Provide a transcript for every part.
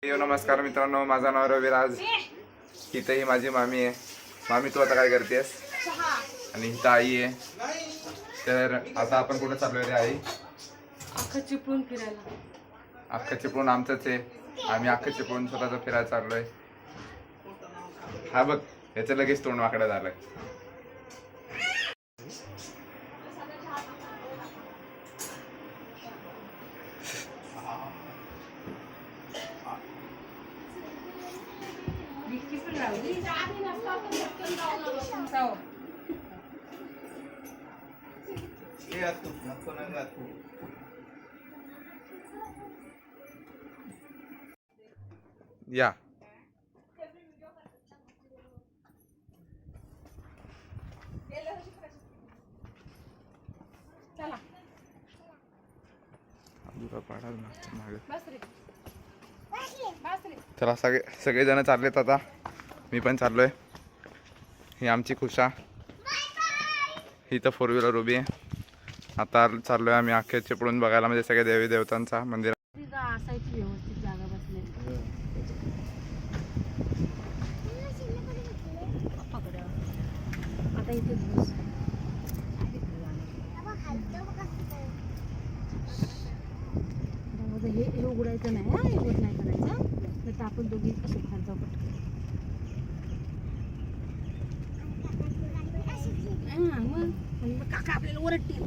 नमस्कार मित्रांनो, माझं नाव रविराज. इथंही माझी मामी आहे. मामी, तू आता काय करतेस? आणि इथं आई आहे. तर आता आपण कुठे चाललोय रे आई? अख्खा चिपळूण फिरायला. अख्खं चिपळूण आमचंच आहे. आम्ही अख्खं चिपळूण स्वतःच फिरायला चाललोय. हा बघ, याचं लगेच तोंड वाकडं झालंय. या चला, सगळेजण चाललेत. आता मी पण चाललोय. ही आमची खुशा, ही तर 4 व्हीलर उभी आहे. आता चाललोय आम्ही अख्ख्या चिपळूण बघायला, म्हणजे सगळ्या देवी देवतांचा मंदिर. असायची व्यवस्थित जागा बसले. आता इथे हे उघडायचं नाही, हा हे नाही करायचं. तर आपण दोघी असं बाहेर जाऊ पटकन. मग काका आपल्याला ओरडतील.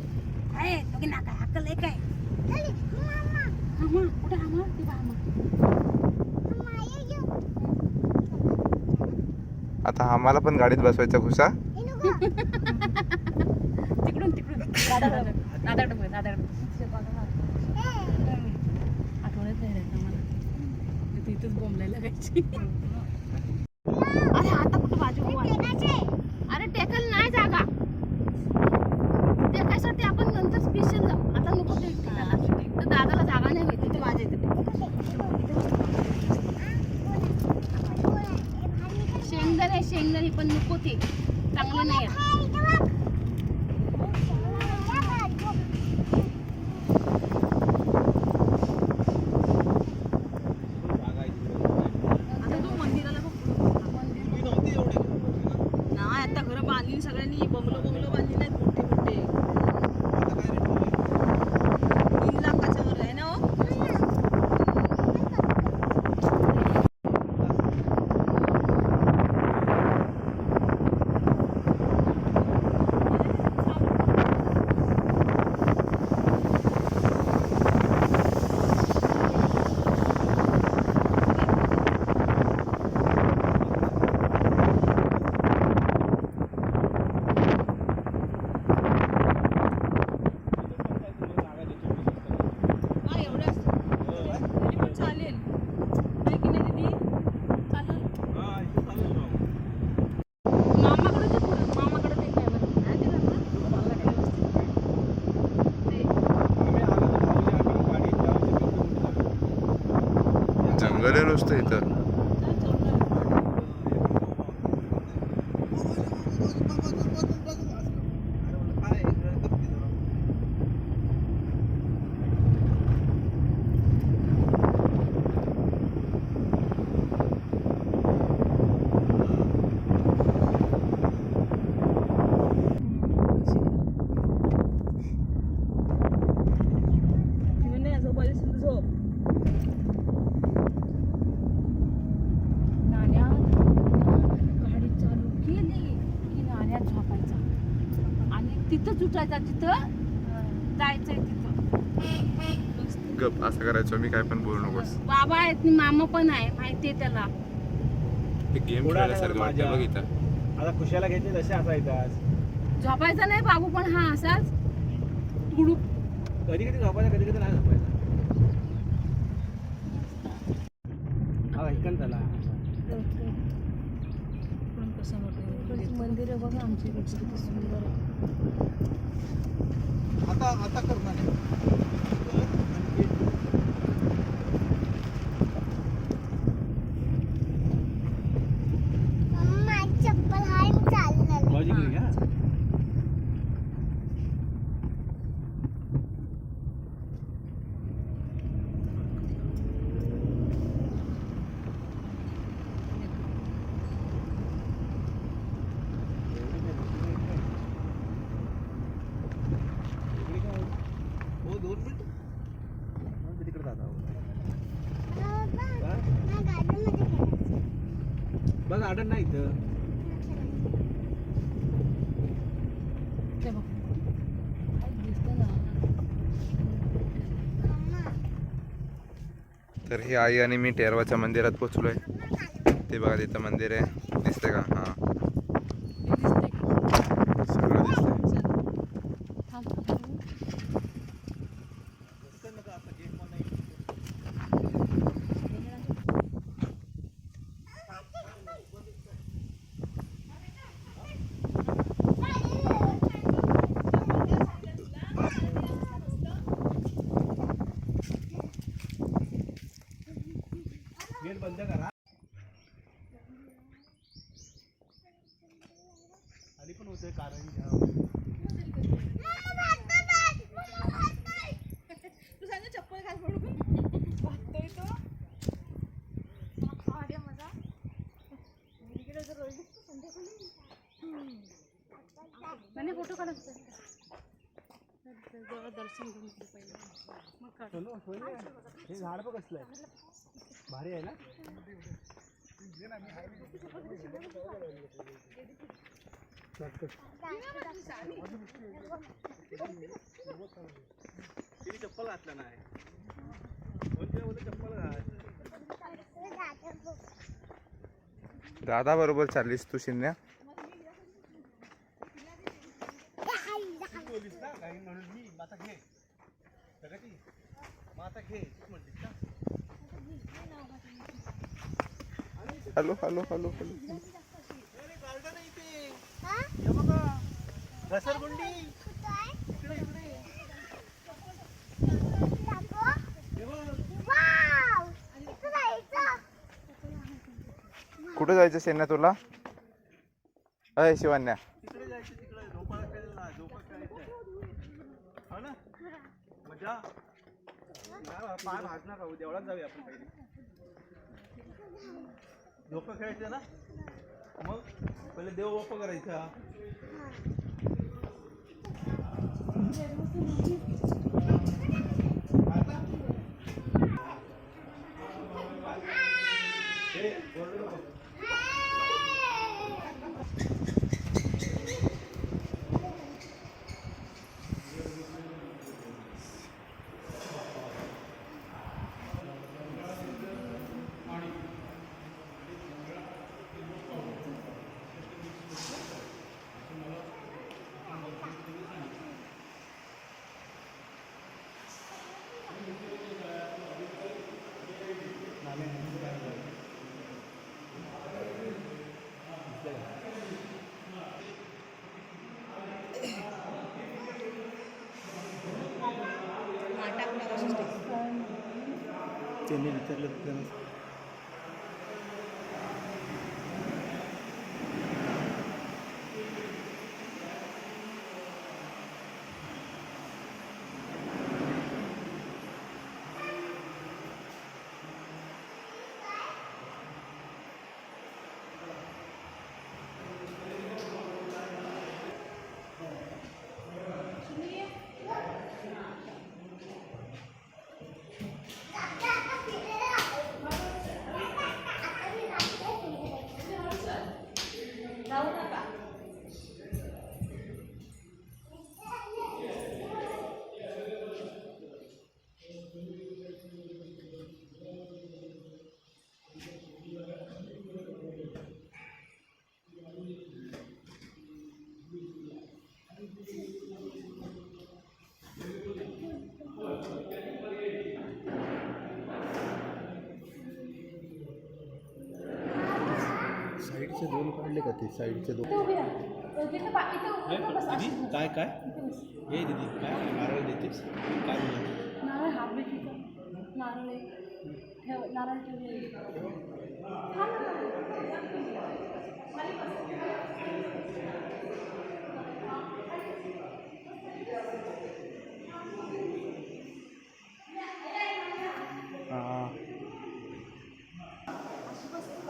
काय दोघी नाका अक्कल आहे काय? कुठे हामा ती हामा. आता आम्हाला पण गाडीत बसवायचा खुशा. तिकडून दादाकडे आठवड्यात नाही राहायचं मला. इथंच बोंबलायला लागायची. अरे आता कुठं बाजू? अरे टेकल नाही जागा. टेकायसाठी आपण नंतर स्पेशल जाऊ. आता नको ते तर दादाला जागा नाही माहिती. ते माझ्या इथे शेंगदाणे पण नको, ते चांगलं नाही आहे. आता घर बांधली सगळ्यांनी, बंगलो बांधली नाहीत मोठे मोठे. 3 लाखाच्या वर आहे ना. जंगल आहे नुसतं इथं. तिथं उठायचा, तिथं जायचंय. तिथं गप असं करायचं. मी काय पण बोलू नकोस. बाबा आहेत, मामा पण आहे, माहितीये त्याला. गेम खेळल्यासारखं वाटतं बघ इथं. आता खुशाला घेतले तसे असायचा. झोपायचा नाही बाबू, पण हा असाच तुडूक. कधी कधी झोपायचा, कधी कधी नाही झोपायचा. हा ऐकन त्याला मंदिर बघा आमच्या इकडचे किती सुंदर आहे. आता करणार चप्पल हाय चालणार. बघ आडण नाही इथं. ते बघ काय दिसतं ना. तर ही आई आणि मी टेरवाच्या मंदिरात पोचलोय. ते बघा तिथं मंदिर आहे, दिसते का? हां, हे दिसतंय का? सगळं दिसतंय. चल. थांब. गेट बंद करा. आली पण होते कारण तू सांग चप्पल घाल म्हणून. वाटतोय तो. अरे मजा. इकडे जर रोज संध्याकाळी. मैंने फोटो काढा होता. जरा दर्शन घेऊन घेतलं पहिले. मग काढ. चलो सोने हे झाड बघ कसलं आहे. भारी आहे ना. तिने चप्पल घातलं नाही. चप्पल घाल. दादा बरोबर चाललीस तू शिन्या? बोलीस ना काही म्हणून मी आता घे प्रगती मग आता घे तूच म्हणलीस ना. Hello hello hello hello. Garden आहे इथे. हे बघा घसरगुंडी इकडे इकडे. हे बघ. कुठे जायचं शिन्या तुला? अय शिवन्या, तिकडे जायचं. तिकडे झोपाळा खेळायला झोपा खेळायचं हो ना. मजा पाय भाजणार राहू. देवळात जाऊया आपण पहिले. झोपा खेळायचं ना. मग पहिले देव बाप्पा करायचा. त्यांनी विचारलं साईडचे दोन काढले का ते साईडचे दोन. दीदी काय काय हे दीदी काय नारळ देतेस काय म्हणते. नारळ हा नारळ ठेव. नारळ ठेवले.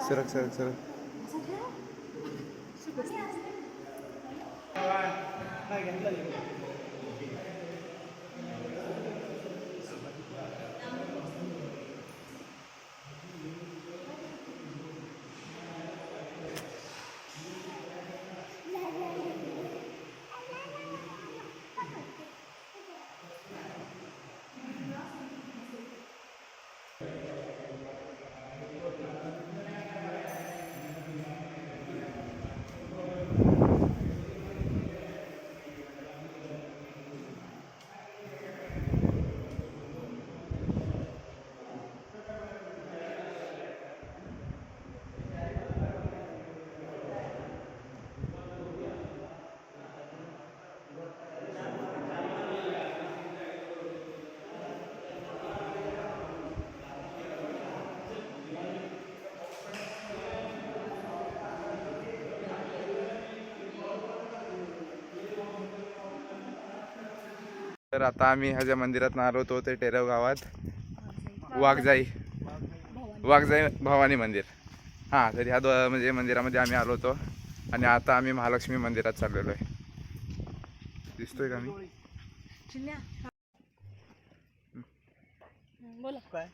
सरक सरक सरक. काय घेतलं तर आता आम्ही ह्या ज्या मंदिरात आलो होतो ते टेरव गावात वाघजाई भवानी मंदिर. हां, तर ह्या म्हणजे मंदिरामध्ये आम्ही आलो होतो आणि आता आम्ही महालक्ष्मी मंदिरात चाललेलो आहे. दिसतोय का मी? बोला. काय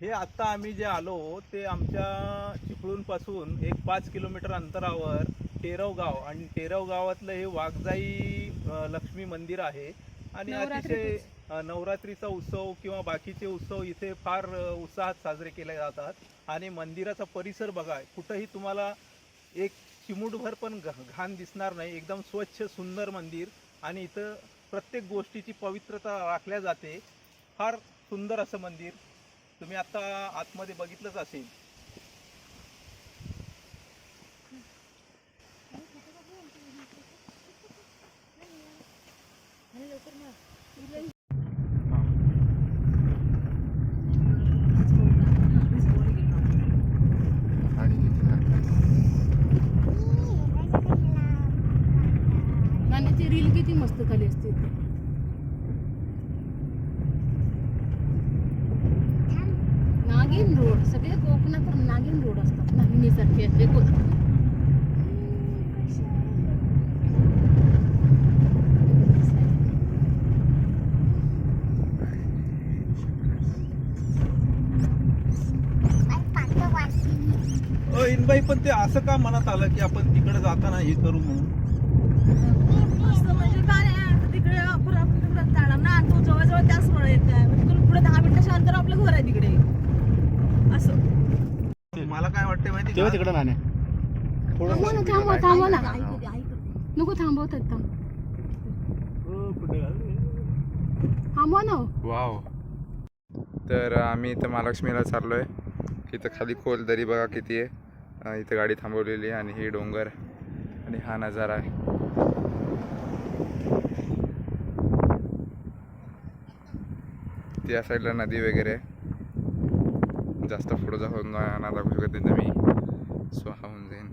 हे आता आम्ही जे आलो ते आमच्या चिपळूण पासून एक 5 किलोमीटर अंतरावर टेरव गाव, आणि टेरव गावातलं हे वाघजाई लक्ष्मी मंदिर आहे. आणि अतिशय नवरात्रीचा उत्सव किंवा बाकीचे उत्सव इथे फार उत्साहात साजरे केले जातात. आणि मंदिराचा परिसर बघा, कुठंही तुम्हाला एक चिमूटभर पण घाण दिसणार नाही. एकदम स्वच्छ सुंदर मंदिर, आणि इथं प्रत्येक गोष्टीची पवित्रता राखल्या जाते. फार सुंदर असं मंदिर, तुम्ही आता आतमध्ये बघितलंच असेल. नाण्याची रील किती मस्त झाली असते. नागिन रोड, सगळे कोकणात नागिन रोड असतात, नागिनीसारखे असे इनबाई, पण ते असं का मनात आलं की आपण तिकडे जाताना हे करू म्हणून? म्हणजे काय नाही, तिकडे आपण तिकडे जाणार ना, तो जवळजवळ त्याच वेळ येत आहे. तिकडून पुढे 10 मिनिटाच्या अंतर आपलं घर आहे तिकडे. असं मला काय वाटतं माहिती तेव्हा का? तिकडं नाणे थांबव ना, नको थांबवतात थांबव ना. वाव. तर आम्ही इथं महालक्ष्मीला चाललो आहे. इथं खाली खोल दरी बघा किती आहे. इथं गाडी थांबवलेली आहे आणि हे डोंगर आणि हा नजारा आहे. त्या साईडला नदी वगैरे आहे. जास्त पुढं जाऊन ना दाखवू शकत नाही मी, सो होऊन जाईन.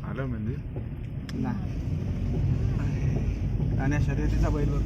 आलं मंदिर. आणि शर्यतीचा बैल बघ.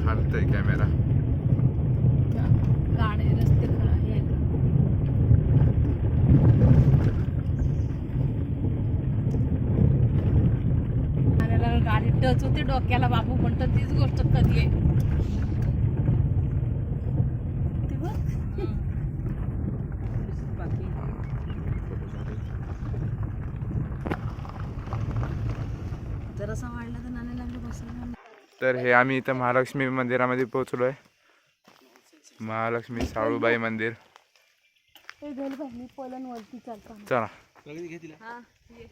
हालतोय कॅमेरा. गाडी रस्ते गाडी टच होते डोक्याला. बाबू म्हणतो तीच गोष्ट कधी आहे ते बघ. बाकी जरासा वाढला तर नाणे लागलं बसायला. तर हे आम्ही इथं महालक्ष्मी मंदिरामध्ये पोहोचलो आहे. महालक्ष्मी साळूबाई मंदिर. मी पलन वरती चालतो. चला. हा ये.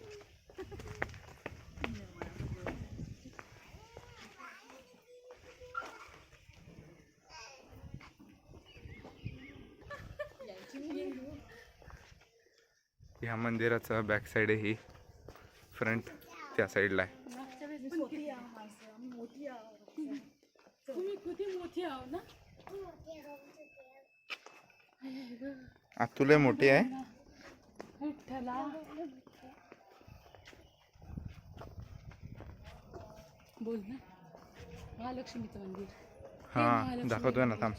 ह्या मंदिराचा बॅक साईड आहे ही. फ्रंट त्या साईडला आहे. तुम्ही किती मोठी आहो ना. तुला मोठी आहे. विठ्ठला बोल ना. महालक्ष्मीचं मंदिर. हा दाखवतोय ना थांब.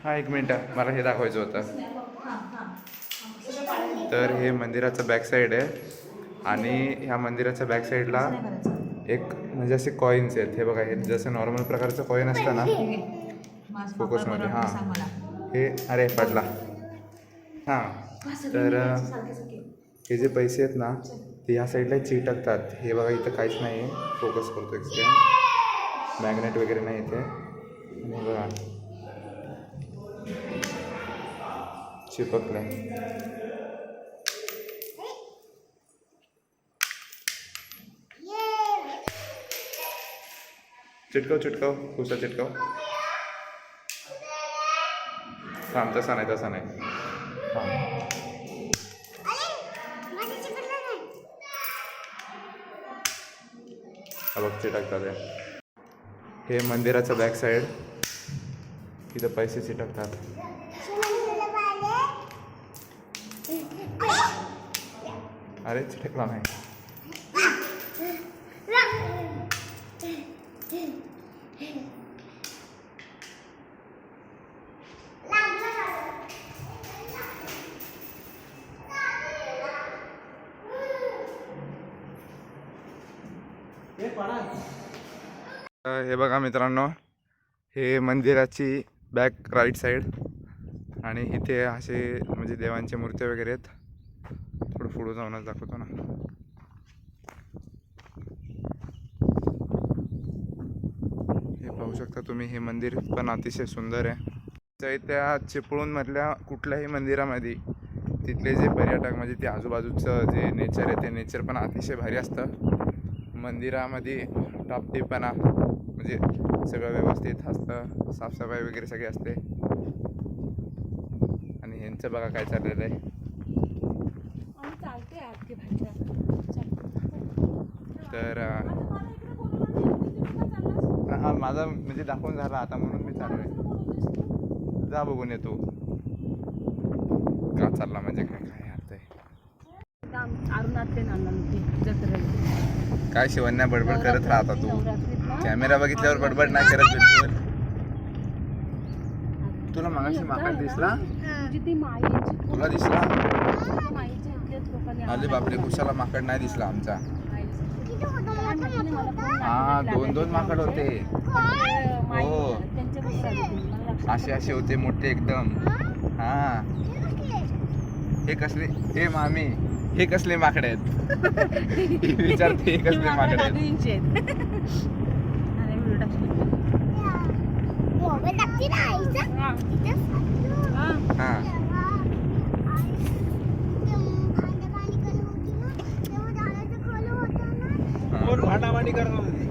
हा एक मिनिट मला हे दाखवायचं होतं. तर हे मंदिराचं बॅक साईड आहे आणि ह्या मंदिराच्या बॅक साईडला एक म्हणजे असे कॉईन्स आहेत. हे बघा, हे जसं नॉर्मल प्रकारचं कॉईन असतं ना फोकसमध्ये. हां हे अरे पडला. हां तर हे जे पैसे आहेत ना ते ह्या साईडला चिटकतात. हे बघा इथं काहीच नाही आहे. फोकस करतो एक सेकंड. मॅग्नेट वगैरे नाही इथे. आणि बघा चिपकलं. चिटकव चिटकव कुसा चिटकव. थांब तसा नाही तसा नाही. हा बघ चिटकतात. हे मंदिराचं बॅक साईड. इथं पैसे चिटकतात. अरे चिटकला नाही. हे बघा मित्रांनो, हे मंदिराची बॅक राईट साईड आणि इथे असे म्हणजे देवांच्या मूर्त्या वगैरे आहेत. थोडं पुढं जाऊनच दाखवतो ना. हे पाहू शकता तुम्ही. हे मंदिर पण अतिशय सुंदर आहे. त्या चिपळूणमधल्या कुठल्याही मंदिरामध्ये तिथले जे पर्यटक म्हणजे ते आजूबाजूचं जे नेचर आहे ते नेचर पण अतिशय भारी असतं. मंदिरामध्ये टापटीपणा म्हणजे सगळं व्यवस्थित असतं. साफसफाई वगैरे सगळी असते. आणि ह्यांचं बघा काय चाललेलं आहे. तर हा माझा म्हणजे दाखवून झाला आता म्हणून मी चालू आहे. जा बघून येतो का चालला म्हणजे काय काय अर्थ आहे. काय शिवण्या बडबड करत राहता तू. कॅमेरा बघितल्यावर बडबड नाही करत बिलकुल. तुला मगाशी माकड दिसला. तुला दिसला. अरे बापरे, कुशाला माकड नाही दिसला आमचा. हा 2 माकड होते. हो असे असे होते मोठे एकदम. हा हे कसले, हे मामी हे कसले माकडे आहेत? विचारते हे कसले माकडे आहेत? हा कोण भांडाभांडी करत होती?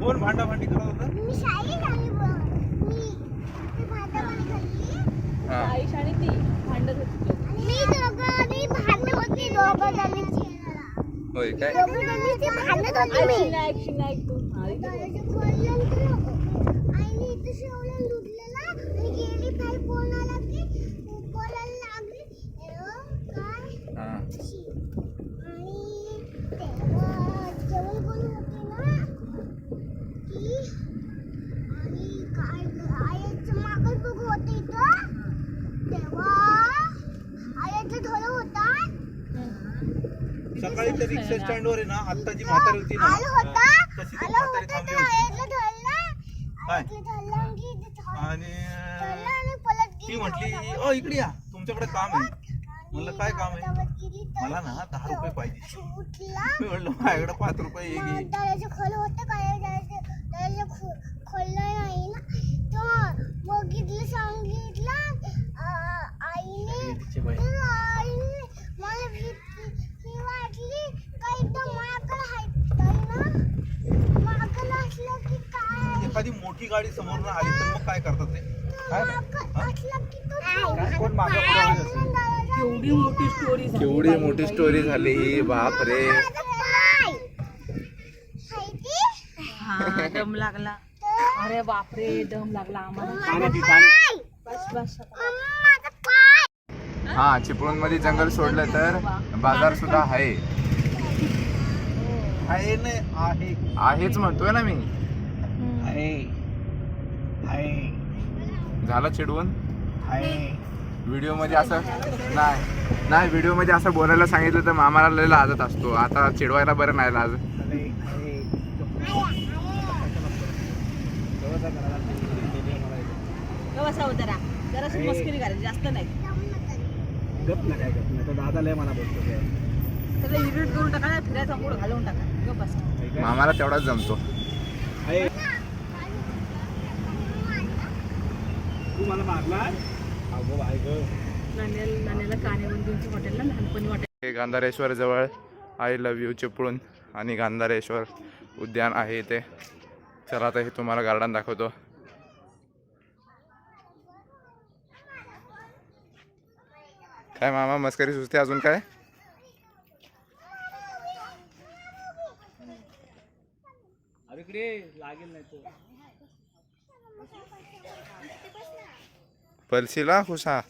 कोण भांडाभांडी करत होतं? हा आईश आणि ती भांडत होती दोघं. होय काय? ऐक तू. हा, इथे बोल. हा सकाळी त्या रिक्षा स्टँड वर आहे ना, आता जी म्हातारी होती ना तशी ती म्हातारी थांबली होती. काय? आणि ती म्हटली ओ इकडे या, तुमच्याकडे काम आहे. म्हणलं काय काम आहे? मला ना 10 रुपये पाहिजे. मी म्हणलं माझ्याकडे 5 रुपये घे. तिची बाई. एखादी मोठी गाडी समोर आली तर मग काय करतात ते? काय कोण मागं पुढं होत असेल? केवढी मोठी स्टोरी झाली. केवढी मोठी स्टोरी झाली बाप रे. हा दम लागला. अरे बापरे दम लागला आम्हाला. बस बस. हा चिपळूण मध्ये जंगल सोडलं तर बाजार सुद्धा आहे. आहे नाही आहे आहेच म्हणतोय ना मी. आहे आहे झालं चिडवून. आहे. व्हिडिओ मध्ये असं नाही व्हिडिओ मध्ये असं बोलायला सांगितलं तर मामाला लय लाजत असतो. आता चिडवायला बरं नाही लाज. बसा जरा जराशी मस्करी करायची जास्त नाही. गप ना काय गप ना, तो दादा लय मला बोलतो. त्याला इरिट करून टाका, फिरायचा मूड घालवून टाका. गप बसा. मामाला तेवढाच जमतो. तू मला मारला अगो बाय ग. नाण्याला कानेबंदूंच्या हॉटेलला लहानपणी वाटायचं. हे गांधारेश्वर जवळ आय लव्ह यू चिपळूण आणि गांधारेश्वर उद्यान आहे इथे. चला आता हे तुम्हाला गार्डन दाखवतो. काय मामा मस्करी सुचते अजून काय? लागेल नाही तो. पलसीला खुशा.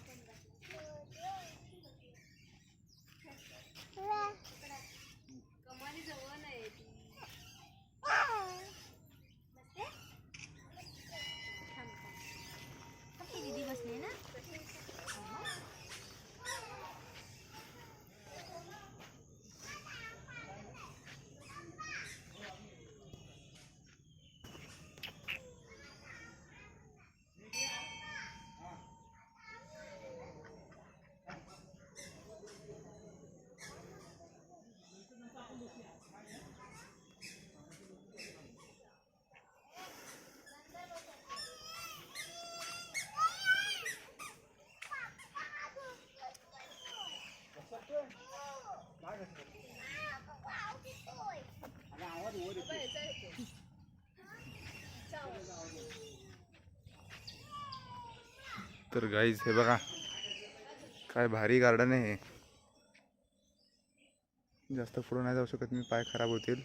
तर गाईज हे बघा काय भारी गार्डन आहे हे. जास्त पुढे नाही जाऊ शकत मी, पाय खराब होतील.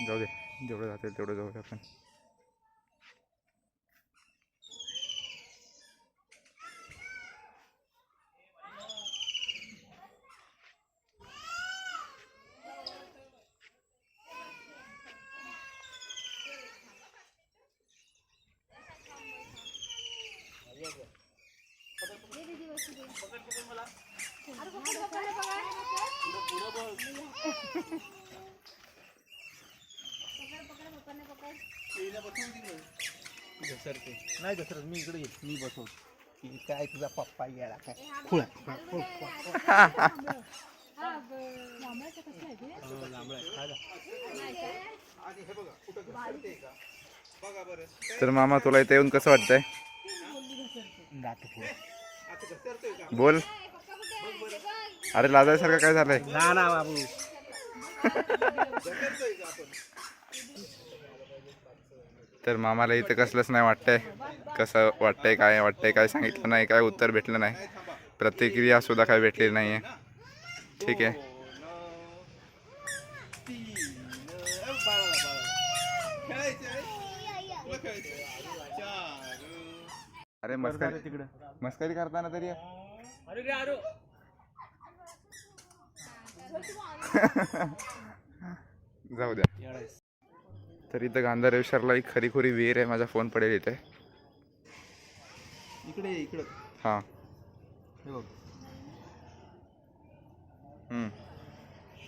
जाऊ दे, जेवढं जातील तेवढं जाऊ दे आपण. घसरते नाही घसरत, मी इकडे येईल, मी बसवतो. की काय तुझा पप्पा गेला काय खुळा तर मामा तुला इथे येऊन कसं वाटतंय? बोल. अरे लाजायसारखं काय झालंय? ना ना बाबू. तर मामाला इथं कसलंच नाही वाटतंय. कसं वाटतंय काय सांगितलं नाही, काय उत्तर भेटलं नाही, प्रतिक्रिया सुद्धा काय भेटलेली नाही आहे. ठीक आहे. अरे मस्करी करताना तरी जाऊ द्या. तर इथं गांधारेश्वरला एक खरीखुरी विहीर आहे. माझा फोन पडेल इथे. इकडे हां. हे बघ.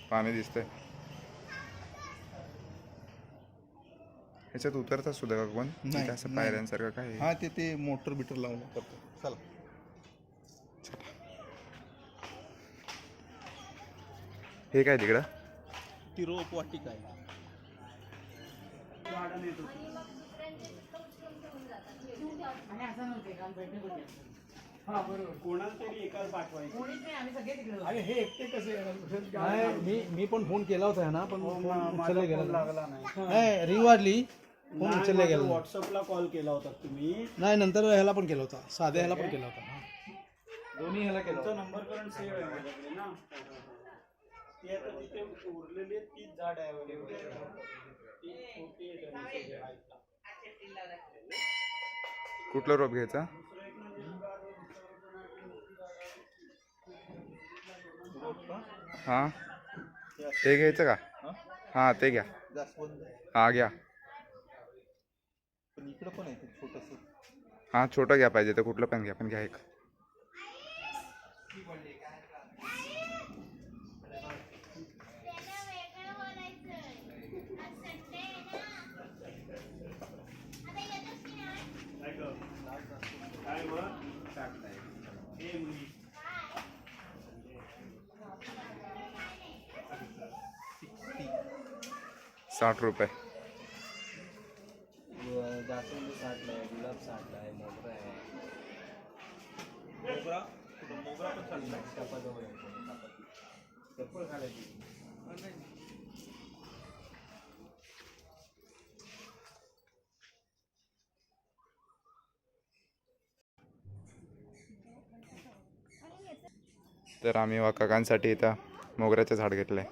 पाणी दिसतंय. ह्याच्यात उतरतात सुद्धा का कोण? नाही, असं पायऱ्यांसारखं काय आहे? हा ते मोटर बिटर लावून करतो. चला. हे काय तिकडं? ती रोप वाटिका आहे. मी पण फोन केला होता ना, पण उचलला गेला नाही. रिंग वाजली, फोन उचलला गेला. व्हॉट्सअपला कॉल केला होता तुम्ही? नाही, नंतर ह्याला पण केला होता, साध्या ह्याला पण केला होता. दोन्ही ह्याला केला होता. नंबर करंट सेव्ह आहे माझ्याकडे ना. ती आता तिथे उरलेली तीच झाड आहे अवेलेबल. ती छोटी आहे त्यांनी सगळे आहेत. कुठलं रोप घ्यायचा? हां ते घ्यायचं का? हां ते घ्या. हां घ्या. पण इकडं पण आहे ते छोटंसं. हां छोटं घ्या पाहिजे तर कुठलं पण घ्या, पण घ्या एक. ₹60. जास्वंद 60 आहे, गुलाब 60 आहे, मोगरा आहे. मोगरा पण चालला. टपाजवळ आहे. चप्पल घालायची. तर आम्ही काकांसाठी इथं मोगऱ्याचं झाड घेतलंय.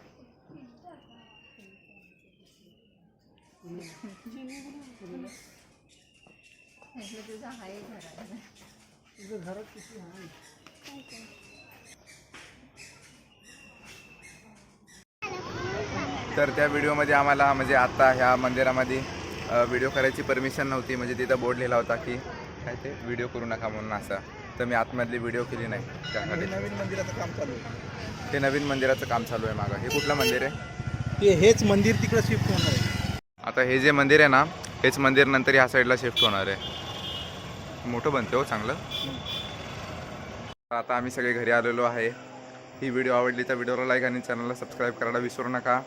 तर त्या व्हिडिओमध्ये आम्हाला म्हणजे आत्ता ह्या मंदिरामध्ये व्हिडिओ करायची परमिशन नव्हती. म्हणजे तिथं बोर्ड लिहिला होता की काय ते व्हिडिओ करू नका म्हणून असं. तर मी आतमधली व्हिडिओ केली नाही त्यासाठी. नवीन मंदिराचं काम चालू आहे. ते नवीन मंदिराचं काम चालू आहे मागं. हे कुठलं मंदिर आहे? हेच मंदिर तिकडे शिफ्ट होणार आहे. आता हे जे मंदिर आहे ना, हेच मंदिर नंतर ह्या साईडला शिफ्ट होणार आहे. मोठं बनते हो चांगलं. आता आम्ही सगळे घरी आलेलो आहे. ही व्हिडिओ आवडली तर व्हिडिओला लाईक आणि चॅनलला सबस्क्राईब करायला विसरू नका.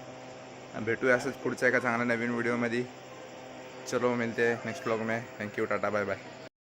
भेटूया असंच पुढच्या एका चांगल्या नवीन व्हिडिओमध्ये. चलो मिलते नेक्स्ट व्लॉग में. Thank you, tata, bye bye.